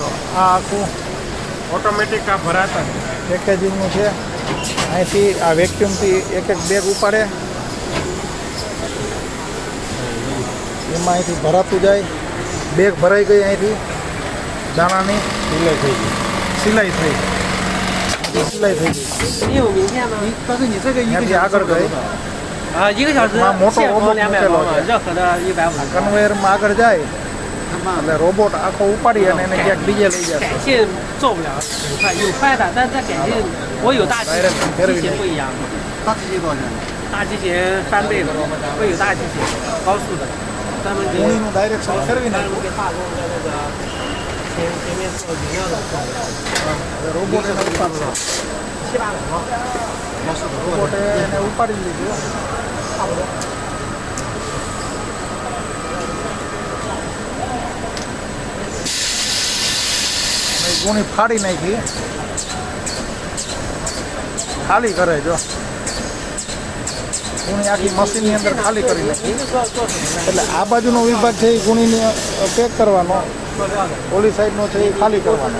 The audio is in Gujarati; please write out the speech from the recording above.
આ આખું ઓટોમેટિક આ ભરાતા પેકેજિંગનું છે. અહીંથી આ વેક્યુમથી એક એક બેગ ઉપાડે, એમાં અહીંથી ભરાતું જાય. બેગ ભરાઈ ગઈ અહીંથી દાણાની સિલાઈ થઈ ગઈ. અહીંયાથી આગળ ગઈ. 1个小时 માં મોટો 现磨 રોબોટ 200 મૂકેલો 毛 છે. 热可能150。 કન્વેયરમાં આગળ જાય એટલે રોબોટ આખો ઉપાડી અને એને ક્યાંક બીજે લઈ જાય. 改性做不了很快，有快的，但是它改性我有大机器不一样，大机器多少钱？大机器翻倍的，会有大机器高速的，专门给 પૂણીનું ડાયરેક્શન ફેરવી 专 નાખ્યું. 门给大众的那个前面做饮料的， હવે રોબોટ એને ઉપાડશે. 700-800毛。 રોબોટે એને ઉપાડી લીધું. અને ગુણી ફાડી નાખી, ખાલી કરે. જો ગુણી આખી મશીનની અંદર ખાલી કરી નાખી. એટલે આ બાજુનો વિભાગ છે એ ગુણીને પેક કરવાનો, ઓલી સાઈડનો છે એ ખાલી કરવાનો.